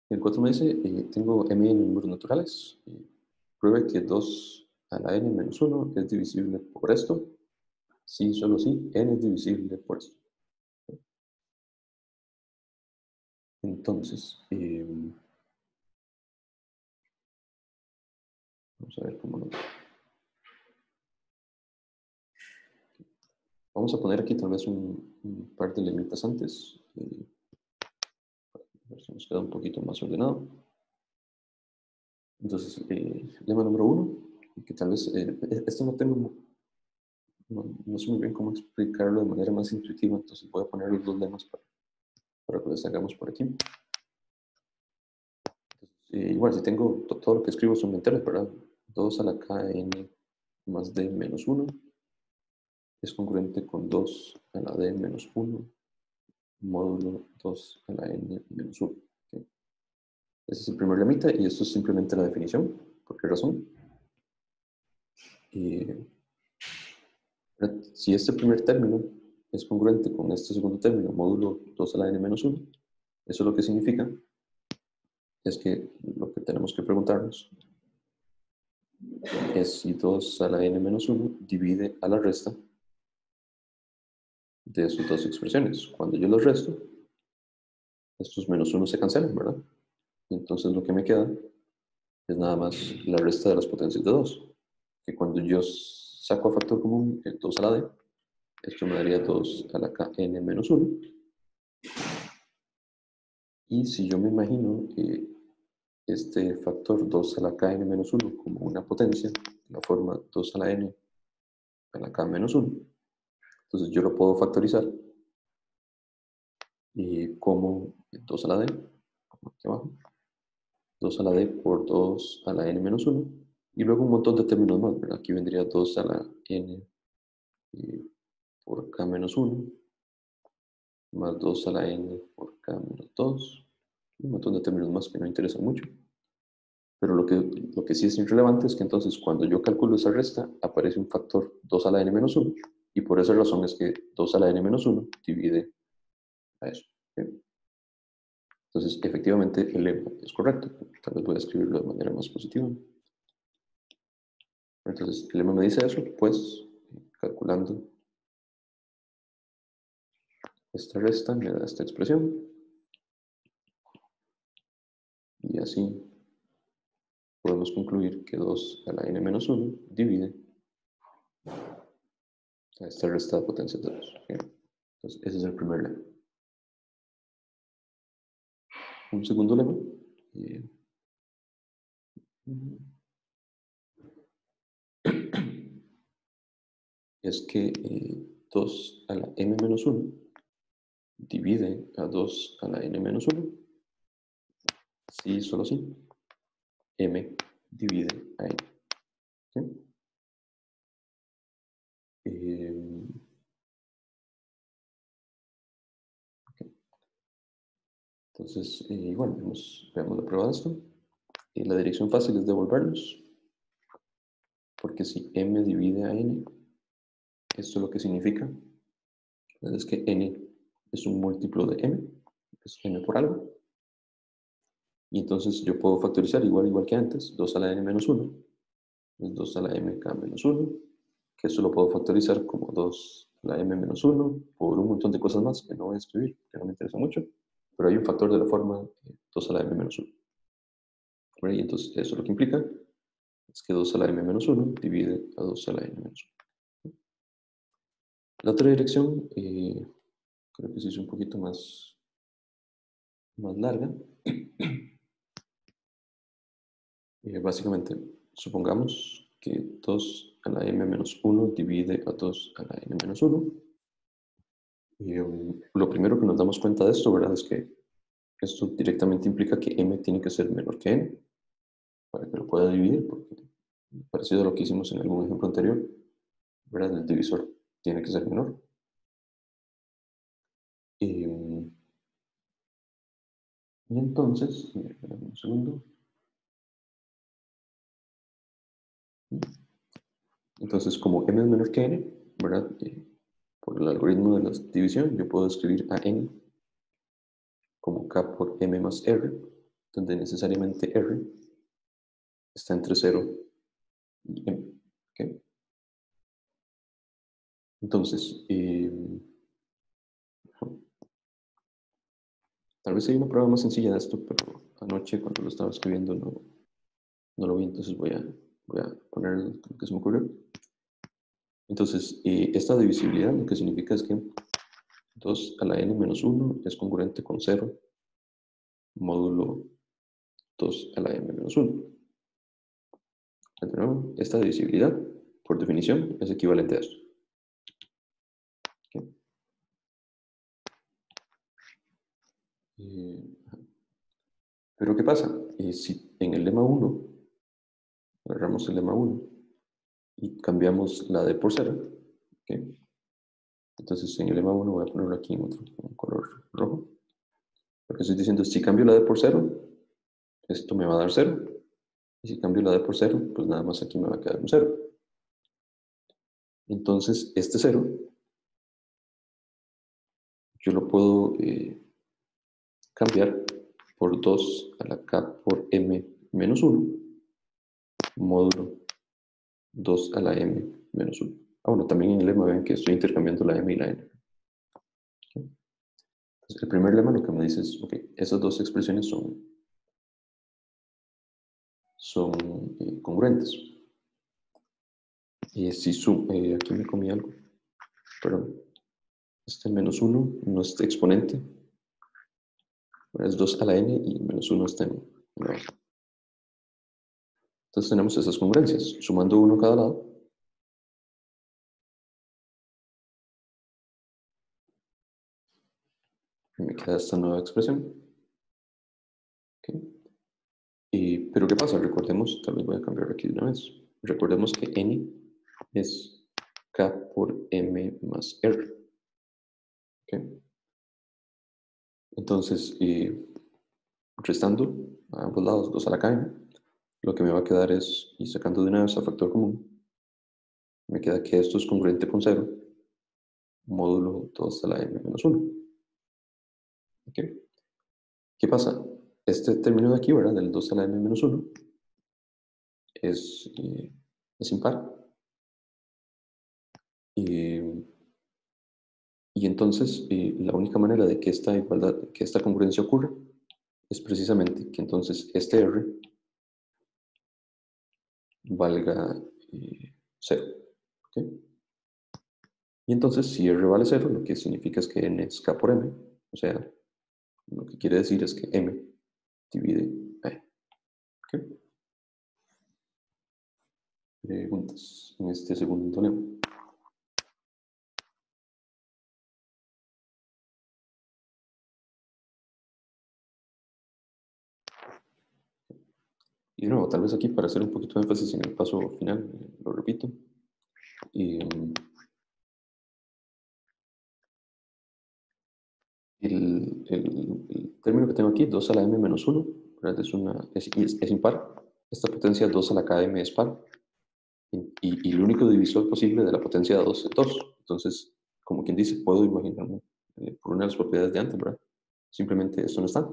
El 4 me dice, tengo m en números naturales. Pruebe que 2 a la n menos 1 es divisible por esto. Sí, solo sí, n es divisible por esto. Entonces, vamos a ver cómo lo... Vamos a poner aquí tal vez un par de lemitas antes. A ver si nos queda un poquito más ordenado. Entonces, lema número 1, que tal vez, esto no sé muy bien cómo explicarlo de manera más intuitiva, entonces voy a poner los dos lemas para que los hagamos por aquí. Igual, si tengo todo lo que escribo son enteros, ¿verdad? 2 a la kn más d menos 1 es congruente con 2 a la d menos 1 módulo 2 a la n menos 1. ¿Okay? Ese es el primer lemita y esto es simplemente la definición. ¿Por qué razón? Si este primer término es congruente con este segundo término, módulo 2 a la n menos 1, eso lo que significa es que lo que tenemos que preguntarnos es si 2 a la n menos 1 divide a la resta de sus dos expresiones. Cuando yo los resto, estos menos 1 se cancelan, ¿verdad? Y entonces lo que me queda es nada más la resta de las potencias de 2. Que cuando yo saco a factor común el 2 a la d, esto me daría 2 a la kn menos 1. Y si yo me imagino este factor 2 a la kn menos 1 como una potencia, de la forma 2 a la n a la k menos 1, entonces yo lo puedo factorizar como 2 a la d, como aquí abajo, 2 a la d por 2 a la n menos 1, y luego un montón de términos más, ¿verdad? Aquí vendría 2 a la n por k menos 1, más 2 a la n por k menos 2, un montón de términos más que no interesan mucho. Pero lo que sí es irrelevante es que entonces cuando yo calculo esa resta, aparece un factor 2 a la n menos 1, y por esa razón es que 2 a la n menos 1 divide a eso. ¿Okay? Entonces, efectivamente, el lema es correcto. Tal vez voy a escribirlo de manera más positiva. Entonces, el lema me dice eso, pues, calculando esta resta me da esta expresión. Y así podemos concluir que 2 a la n menos 1 divide a esta resta de potencias de 2. ¿Okay? Entonces, ese es el primer lema. Un segundo lema. Es que 2 a la n menos 1 divide a 2 a la n menos 1. Sí, solo sí. M divide a n. ¿Okay? Okay. Entonces, igual, veamos la prueba de esto. La dirección fácil es devolverlos, porque si m divide a n, esto lo que significa es que n es un múltiplo de m, es m por algo. Y entonces yo puedo factorizar igual que antes, 2 a la n menos 1, es 2 a la mk menos 1, que eso lo puedo factorizar como 2 a la m menos 1, por un montón de cosas más que no voy a escribir, que no me interesa mucho, pero hay un factor de la forma 2 a la m menos 1. Y entonces eso lo que implica es que 2 a la m menos 1 divide a 2 a la n menos 1. La otra dirección, creo que sí es un poquito más larga. Básicamente, supongamos que 2 a la m menos 1 divide a 2 a la n menos 1. Lo primero que nos damos cuenta de esto, ¿verdad? Es que esto directamente implica que m tiene que ser menor que n para que lo pueda dividir, porque parecido a lo que hicimos en algún ejemplo anterior, ¿verdad? El divisor tiene que ser menor. Y entonces, un segundo. Entonces, como m es menor que n, ¿verdad? Por el algoritmo de la división, yo puedo escribir a n como k por m más r. donde necesariamente R está entre 0 y M. ¿Okay? Entonces, tal vez hay una prueba más sencilla de esto, pero anoche cuando lo estaba escribiendo no lo vi, entonces voy a poner lo que se me ocurrió. Entonces, esta divisibilidad lo que significa es que 2 a la n menos 1 es congruente con 0 módulo 2 a la m menos 1. De nuevo, esta divisibilidad, por definición, es equivalente a esto. ¿Okay? Pero ¿qué pasa? Si en el lema 1, agarramos el lema 1 y cambiamos la d por 0, ¿okay? Entonces en el lema 1 voy a ponerlo aquí en otro en color rojo. Lo que estoy diciendo es, si cambio la d por 0, esto me va a dar 0. Y si cambio la d por 0, pues nada más aquí me va a quedar un 0. Entonces este 0, yo lo puedo cambiar por 2 a la k por m menos 1, módulo 2 a la m menos 1. Ah, bueno, también en el lema ven que estoy intercambiando la m y la n. ¿Okay? Entonces, el primer lema lo que me dice es, ok, esas dos expresiones son congruentes. Y si aquí me comí algo, perdón, este menos 1 no es exponente, es 2 a la n y menos 1 está en la base. Entonces tenemos esas congruencias, sumando uno a cada lado. Y me queda esta nueva expresión. ¿Okay? Pero ¿qué pasa? Recordemos, tal vez voy a cambiar aquí de una vez. Recordemos que n es k por m más r. ¿Okay? Entonces, restando a ambos lados 2 a la k m, lo que me va a quedar es, y sacando de una vez a factor común, me queda que esto es congruente con 0, módulo 2 a la m menos 1. ¿Okay? ¿Qué pasa? Este término de aquí, ¿verdad? Del 2 a la m menos 1 es impar. Y entonces, la única manera de que esta igualdad, que esta congruencia ocurra, es precisamente que entonces este R valga 0. ¿Okay? Y entonces, si R vale 0, lo que significa es que n es k por m. O sea, lo que quiere decir es que m divide a n. ¿Okay? Preguntas en este segundo lema. Y de nuevo, tal vez aquí para hacer un poquito de énfasis en el paso final, lo repito. El término que tengo aquí, 2 a la m menos 1, ¿verdad? Es impar. Esta potencia 2 a la km es par. Y el único divisor posible de la potencia de 2 es 2. Entonces, como quien dice, puedo imaginarme por una de las propiedades de antes, ¿verdad? Simplemente esto no está.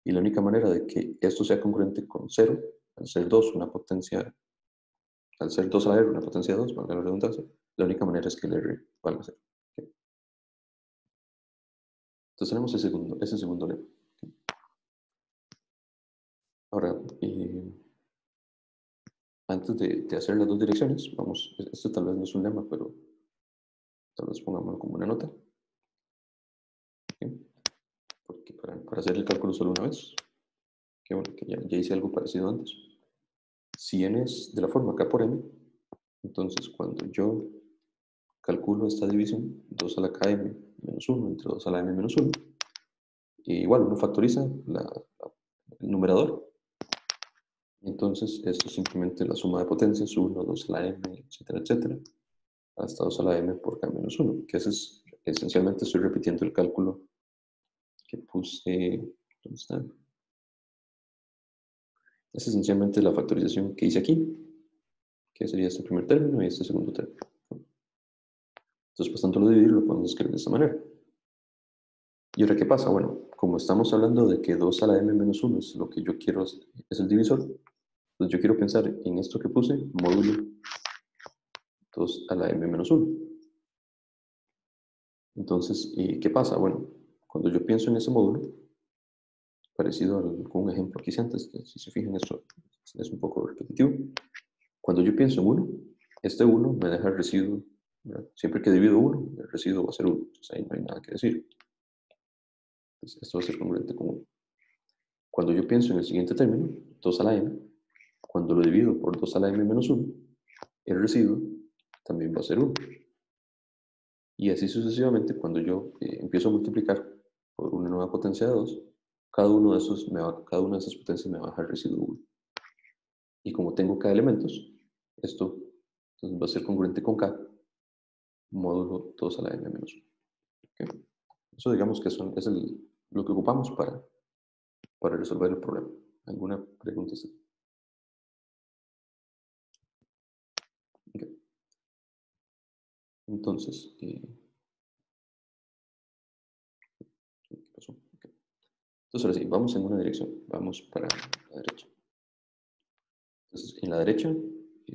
Y la única manera de que esto sea congruente con 0, al ser 2 una potencia, al ser 2 a la r una potencia de 2, valga la redundancia, la única manera es que el r valga 0. ¿Okay? Entonces tenemos ese segundo lema. ¿Okay? Ahora, antes de hacer las dos direcciones, vamos, esto tal vez no es un lema, pero tal vez pongámoslo como una nota. ¿Okay? Porque para hacer el cálculo solo una vez, que bueno, que ya hice algo parecido antes. Si n es de la forma k por m, entonces cuando yo calculo esta división, 2 a la km menos 1 entre 2 a la m menos 1, igual uno factoriza el numerador. Entonces esto es simplemente la suma de potencias, 1, 2 a la m, etcétera, etcétera, hasta 2 a la m por k menos 1, que es esencialmente estoy repitiendo el cálculo que puse, ¿dónde está? Es esencialmente la factorización que hice aquí, que sería este primer término y este segundo término. Entonces, pues tanto lo dividir lo podemos escribir de esta manera. ¿Y ahora qué pasa? Bueno, como estamos hablando de que 2 a la m menos 1 es lo que yo quiero, es el divisor, pues yo quiero pensar en esto que puse, módulo 2 a la m menos 1. Entonces, ¿qué pasa? Bueno, cuando yo pienso en ese módulo, parecido con un ejemplo que hice antes, que si se fijan esto es un poco repetitivo. Cuando yo pienso en 1, este 1 me deja el residuo, ¿verdad? Siempre que divido 1, el residuo va a ser 1, entonces ahí no hay nada que decir. Entonces, esto va a ser congruente con 1. Cuando yo pienso en el siguiente término, 2 a la m, cuando lo divido por 2 a la m menos 1, el residuo también va a ser 1. Y así sucesivamente, cuando yo empiezo a multiplicar por una nueva potencia de 2, cada una de esas potencias me va a dejar residuo 1. Y como tengo k elementos, esto entonces va a ser congruente con k, módulo 2 a la m menos 1. ¿Okay? Eso digamos que lo que ocupamos para resolver el problema. ¿Alguna pregunta? Okay. Entonces, ¿qué pasó? Okay. Entonces ahora sí, vamos en una dirección, vamos para la derecha. Entonces, en la derecha,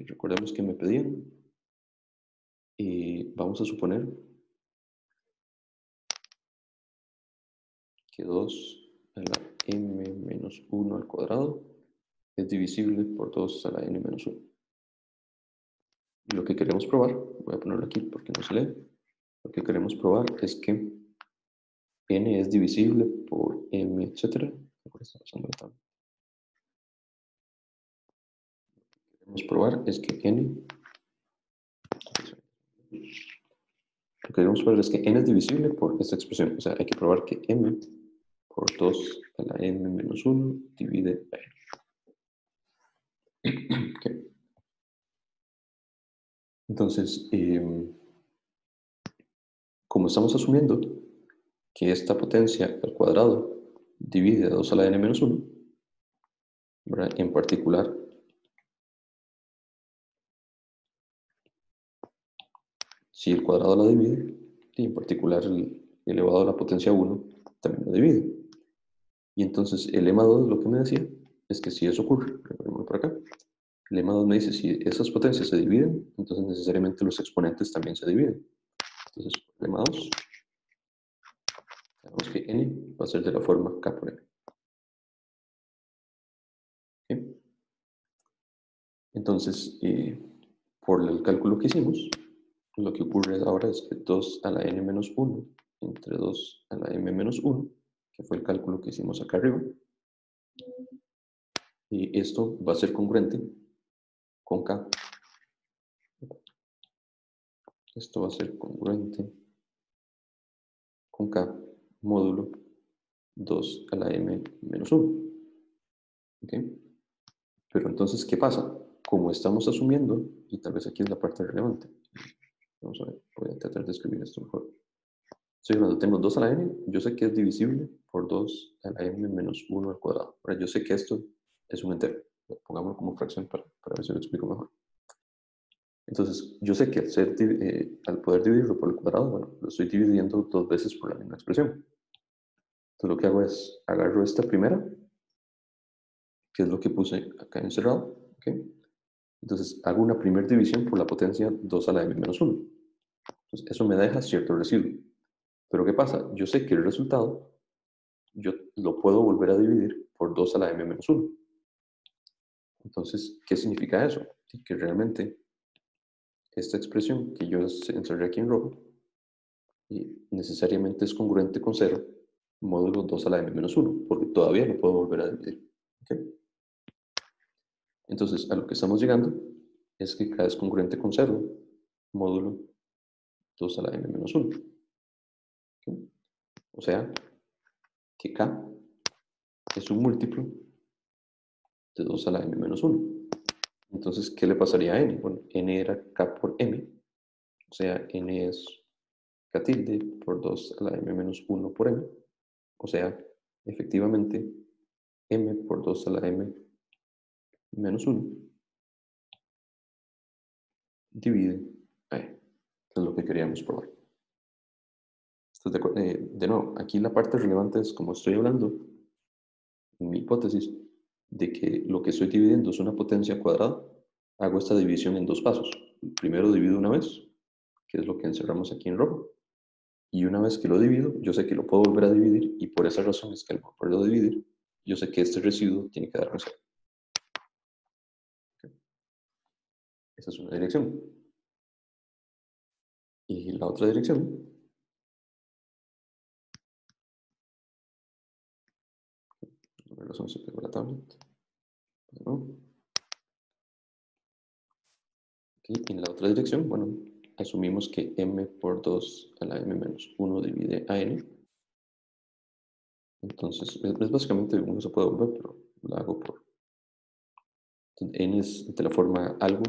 recordemos que me pedían, vamos a suponer que 2 a la m menos 1 al cuadrado es divisible por 2 a la n menos 1. Y lo que queremos probar, voy a ponerlo aquí porque no se lee, lo que queremos probar es que n es divisible por m, etc. Lo que queremos probar es que n es divisible por esta expresión. O sea, hay que probar que m por 2 a la m menos 1 divide a n. Okay. Entonces, como estamos asumiendo que esta potencia al cuadrado divide a 2 a la n menos 1, ¿verdad? En particular, si el cuadrado la divide, y en particular el elevado a la potencia 1 también la divide. Y entonces el lema 2 lo que me decía es que si eso ocurre, por acá, el lema 2 me dice si esas potencias se dividen, entonces necesariamente los exponentes también se dividen. Entonces, por lema 2, sabemos que n va a ser de la forma k por n. ¿Okay? Entonces, por el cálculo que hicimos, lo que ocurre ahora es que 2 a la n menos 1 entre 2 a la m menos 1, que fue el cálculo que hicimos acá arriba, y esto va a ser congruente con k. Esto va a ser congruente con k módulo 2 a la m menos 1. ¿Okay? Pero entonces, ¿qué pasa? Como estamos asumiendo, y tal vez aquí es la parte relevante, vamos a ver, voy a tratar de escribir esto mejor. Estoy hablando, tengo 2 a la n, yo sé que es divisible por 2 a la m menos 1 al cuadrado. Ahora, yo sé que esto es un entero. Pongámoslo como fracción para ver si lo explico mejor. Entonces, yo sé que al poder dividirlo por el cuadrado, bueno, lo estoy dividiendo 2 veces por la misma expresión. Entonces, lo que hago es, agarro esta primera, que es lo que puse acá encerrado, ¿okay? Entonces, hago una primera división por la potencia 2 a la m menos 1. Entonces, eso me deja cierto residuo. Pero ¿qué pasa? Yo sé que el resultado yo lo puedo volver a dividir por 2 a la m menos 1. Entonces, ¿qué significa eso? Que realmente esta expresión que yo encerré aquí en rojo necesariamente es congruente con 0 módulo 2 a la m menos 1, porque todavía lo puedo volver a dividir. ¿Okay? Entonces, a lo que estamos llegando es que k es congruente con 0 módulo 2 a la m menos 1. ¿Okay? O sea, que k es un múltiplo de 2 a la m menos 1. Entonces, ¿qué le pasaría a n? Bueno, n era k por m, o sea, n es k tilde por 2 a la m menos 1 por m, o sea, efectivamente, m por 2 a la m menos 1 divide a n. Es lo que queríamos probar. Entonces, de nuevo, aquí la parte relevante es, como estoy hablando, en mi hipótesis, de que lo que estoy dividiendo es una potencia cuadrada, hago esta división en dos pasos. Primero divido una vez, que es lo que encerramos aquí en rojo, y una vez que lo divido, yo sé que lo puedo volver a dividir, y por esa razón es que al volverlo a dividir, yo sé que este residuo tiene que darme cero. ¿Ok? Esa es una dirección. Y la otra dirección, por razón se pegó la tablet, ¿no? Ok, en la otra dirección, bueno, asumimos que m por 2 a la m menos 1 divide a n. Entonces, es básicamente, uno se puede volver, pero lo hago por... N es de la forma algo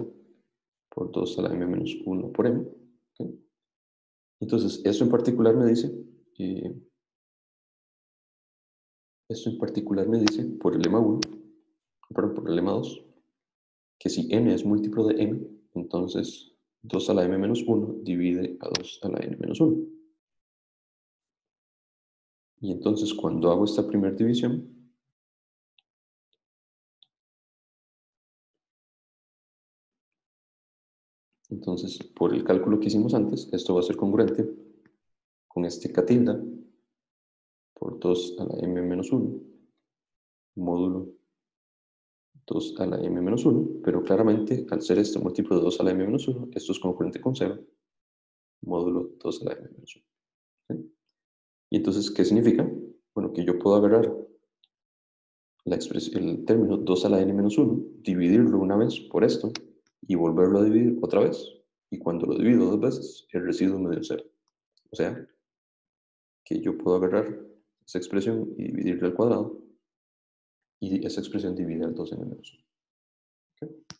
por 2 a la m menos 1 por m. ¿Ok? Entonces, eso en particular me dice, eh, por el lema 1, perdón, por el lema 2, que si n es múltiplo de m, entonces 2 a la m menos 1 divide a 2 a la n menos 1. Y entonces, cuando hago esta primera división, entonces, por el cálculo que hicimos antes, esto va a ser congruente con este k tilde por 2 a la m menos 1 módulo 2 a la m menos 1, pero claramente al ser este múltiplo de 2 a la m menos 1, esto es congruente con 0, módulo 2 a la m menos 1. ¿Sí? Y entonces, ¿qué significa? Bueno, que yo puedo agarrar el término 2 a la n menos 1, dividirlo una vez por esto y volverlo a dividir otra vez. Y cuando lo divido dos veces, el residuo me dio 0. O sea, que yo puedo agarrar esa expresión y dividirla al cuadrado, y esa expresión divide al 2n menos 1. ¿Okay?